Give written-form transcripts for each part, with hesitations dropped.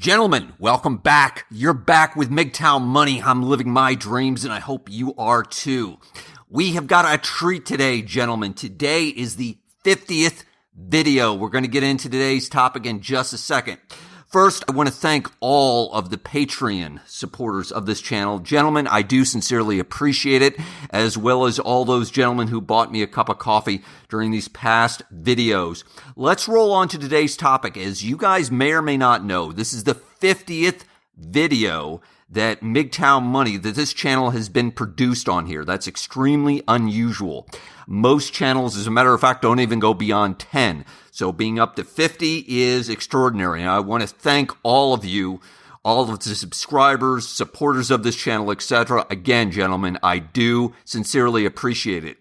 Gentlemen, welcome back. You're back with MGTOW Money. I'm living my dreams, and I hope you are too. We have got a treat today, gentlemen. Today is the 50th video. We're going to get into today's topic in just a second. First, I want to thank all of the Patreon supporters of this channel. Gentlemen, I do sincerely appreciate it, as well as all those gentlemen who bought me a cup of coffee during these past videos. Let's roll on to today's topic. As you guys may or may not know, this is the 50th video that MGTOW Money, that this channel has been produced on here. That's extremely unusual. Most channels, as a matter of fact, don't even go beyond 10. So being up to 50 is extraordinary. And I want to thank all of you, all of the subscribers, supporters of this channel, etc. Again, gentlemen, I do sincerely appreciate it.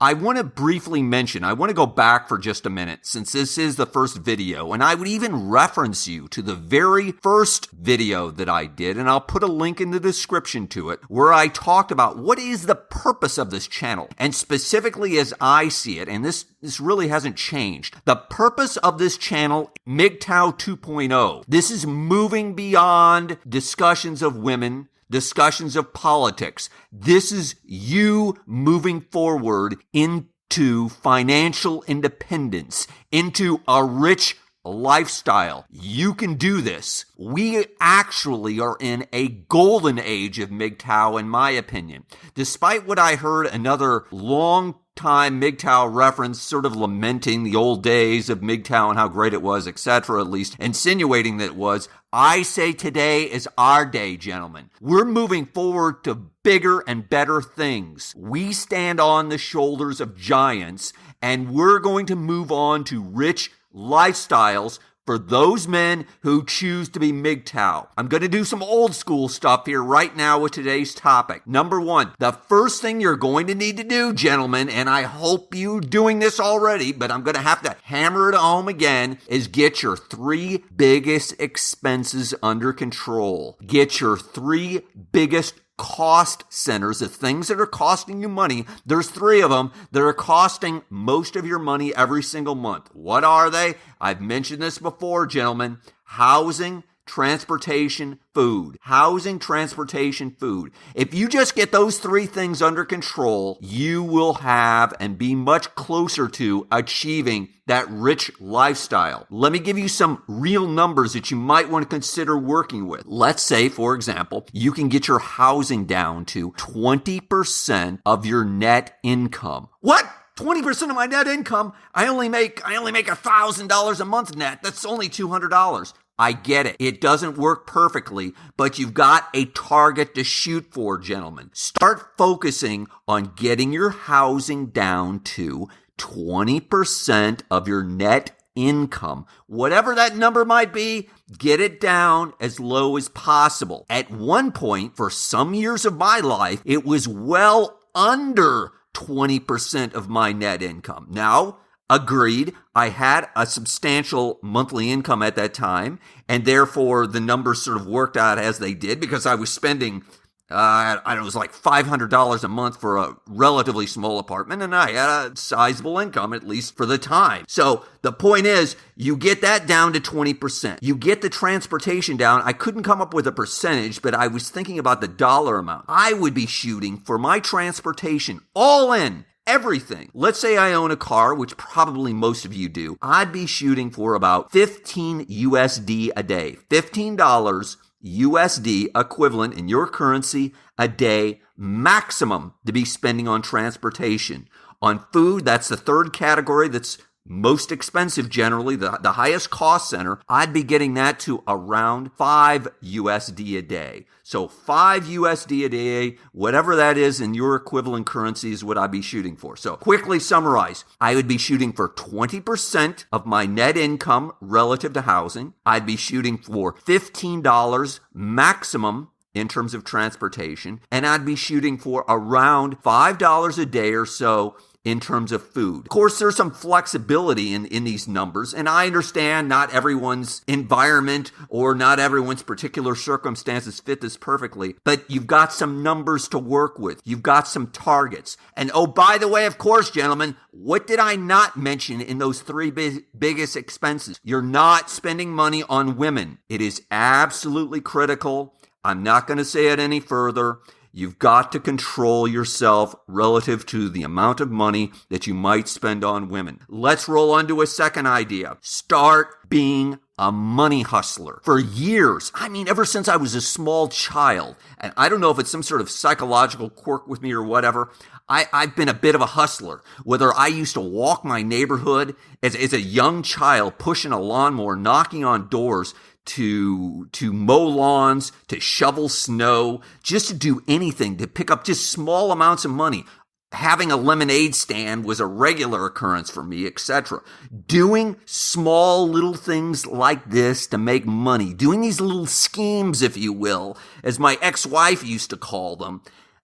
I want to briefly mention, I want to go back for just a minute since this is the first video, and I would even reference you to the very first video that I did, and I'll put a link in the description to it, where I talked about what is the purpose of this channel. And specifically as I see it, and this really hasn't changed, the purpose of this channel, MGTOW 2.0, this is moving beyond discussions of women, discussions of politics. This is you moving forward into financial independence, into a rich lifestyle. You can do this. We actually are in a golden age of MGTOW, in my opinion. Despite what I heard another long-time MGTOW reference sort of lamenting the old days of MGTOW and how great it was, etc., at least insinuating that it was, I say today is our day, gentlemen. We're moving forward to bigger and better things. We stand on the shoulders of giants, and we're going to move on to rich lifestyles for those men who choose to be MGTOW. I'm going to do some old school stuff here right now with today's topic. Number one, the first thing you're going to need to do, gentlemen, and I hope you're doing this already, but I'm going to have to hammer it home again, is get your three biggest expenses under control. Get your three biggest cost centers, the things that are costing you money. There's three of them that are costing most of your money every single month. What are they? I've mentioned this before, gentlemen. Housing, transportation, food. Housing, transportation, food. If you just get those three things under control, you will have and be much closer to achieving that rich lifestyle. Let me give you some real numbers that you might want to consider working with. Let's say, for example, you can get your housing down to 20% of your net income. What? 20% of my net income? I only make $1,000 a month net. That's only $200. I get it. It doesn't work perfectly, but you've got a target to shoot for, gentlemen. Start focusing on getting your housing down to 20% of your net income. Whatever that number might be, get it down as low as possible. At one point, for some years of my life, it was well under 20% of my net income. Now, agreed, I had a substantial monthly income at that time, and therefore the numbers sort of worked out as they did because I was spending, it was like $500 a month for a relatively small apartment, and I had a sizable income, at least for the time. So the point is, you get that down to 20%. You get the transportation down. I couldn't come up with a percentage, but I was thinking about the dollar amount. I would be shooting for my transportation all in. Everything. Let's say I own a car, which probably most of you do. I'd be shooting for about 15 USD a day. $15 USD equivalent in your currency a day maximum to be spending on transportation. On food, that's the third category that's most expensive generally, the highest cost center. I'd be getting that to around 5 USD a day. So 5 USD a day, whatever that is in your equivalent currency is what I'd be shooting for. So quickly summarize, I would be shooting for 20% of my net income relative to housing. I'd be shooting for $15 maximum in terms of transportation, and I'd be shooting for around $5 a day or so in terms of food. Of course, there's some flexibility in these numbers, and I understand not everyone's environment or not everyone's particular circumstances fit this perfectly, but you've got some numbers to work with. You've got some targets. And oh, by the way, of course, gentlemen, what did I not mention in those three biggest expenses? You're not spending money on women. It is absolutely critical. I'm not going to say it any further. You've got to control yourself relative to the amount of money that you might spend on women. Let's roll on to a second idea. Start being a money hustler. For years, ever since I was a small child, and I don't know if it's some sort of psychological quirk with me or whatever, I've been a bit of a hustler. Whether I used to walk my neighborhood as a young child, pushing a lawnmower, knocking on doors, to mow lawns, to shovel snow, just to do anything, to pick up just small amounts of money. Having a lemonade stand was a regular occurrence for me, etc. Doing small little things like this to make money, doing these little schemes, if you will, as my ex-wife used to call them,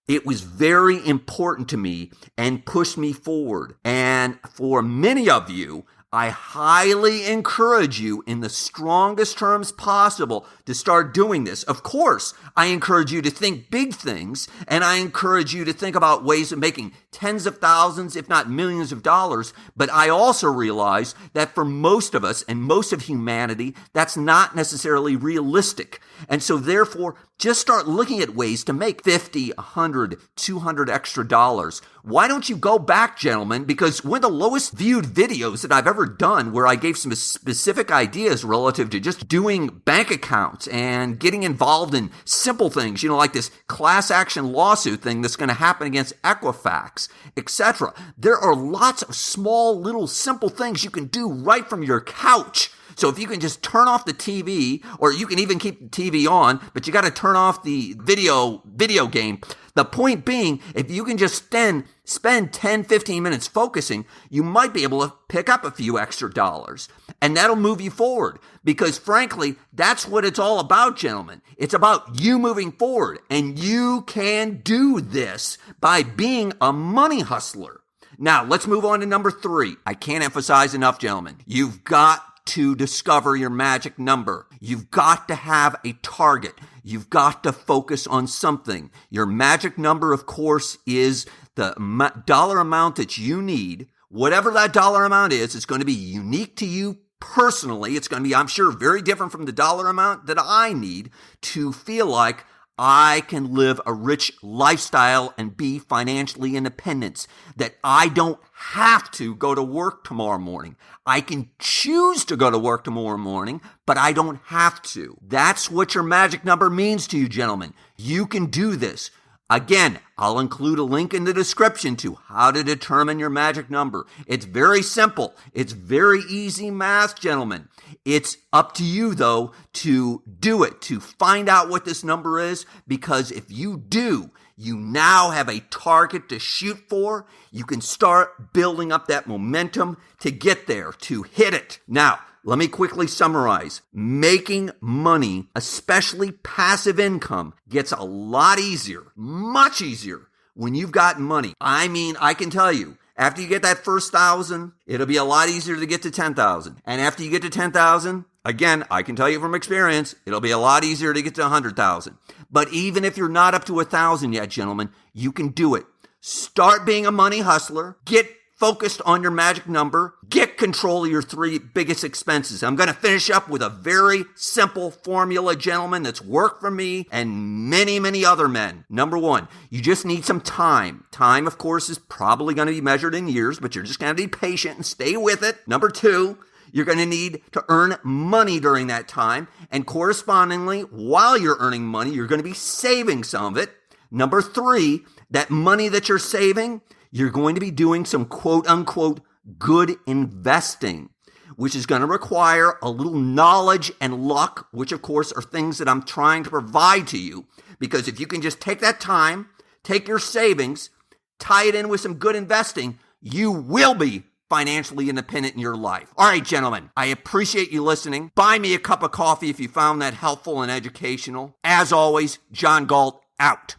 it was very important to me and pushed me forward. And for many of you, I highly encourage you in the strongest terms possible to start doing this. Of course, I encourage you to think big things, and I encourage you to think about ways of making tens of thousands, if not millions of dollars. But I also realize that for most of us and most of humanity, that's not necessarily realistic. And so therefore, just start looking at ways to make 50, 100, 200 extra dollars. Why don't you go back, gentlemen? Because one of the lowest viewed videos that I've ever done where I gave some specific ideas relative to just doing bank accounts and getting involved in simple things, like this class action lawsuit thing that's going to happen against Equifax, etc. There are lots of small, little, simple things you can do right from your couch. So if you can just turn off the TV, or you can even keep the TV on, but you got to turn off the video game. The point being, if you can just spend 10, 15 minutes focusing, you might be able to pick up a few extra dollars. And that'll move you forward. Because frankly, that's what it's all about, gentlemen. It's about you moving forward. And you can do this by being a money hustler. Now, let's move on to number 3. I can't emphasize enough, gentlemen. You've got to discover your magic number. You've got to have a target. You've got to focus on something. Your magic number, of course, is the dollar amount that you need. Whatever that dollar amount is, it's going to be unique to you personally. It's going to be, I'm sure, very different from the dollar amount that I need to feel like I can live a rich lifestyle and be financially independent, that I don't have to go to work tomorrow morning. I can choose to go to work tomorrow morning, but I don't have to. That's what your magic number means to you, gentlemen. You can do this. Again, I'll include a link in the description to how to determine your magic number. It's very simple. It's very easy math, gentlemen. It's up to you, though, to do it, to find out what this number is, because if you do, you now have a target to shoot for. You can start building up that momentum to get there, to hit it. Now, let me quickly summarize. Making money, especially passive income, gets a lot easier, much easier, when you've got money. I can tell you, after you get that first 1,000, it'll be a lot easier to get to 10,000. And after you get to 10,000, again, I can tell you from experience, it'll be a lot easier to get to 100,000. But even if you're not up to 1,000 yet, gentlemen, you can do it. Start being a money hustler. Get focused on your magic number. Get control of your 3 biggest expenses. I'm going to finish up with a very simple formula, gentlemen, that's worked for me and many, many other men. Number 1, you just need some time. Time, of course, is probably going to be measured in years, but you're just going to be patient and stay with it. Number 2, you're going to need to earn money during that time. And correspondingly, while you're earning money, you're going to be saving some of it. Number 3, that money that you're saving, you're going to be doing some quote-unquote good investing, which is going to require a little knowledge and luck, which, of course, are things that I'm trying to provide to you. Because if you can just take that time, take your savings, tie it in with some good investing, you will be financially independent in your life. All right, gentlemen, I appreciate you listening. Buy me a cup of coffee if you found that helpful and educational. As always, John Galt, out.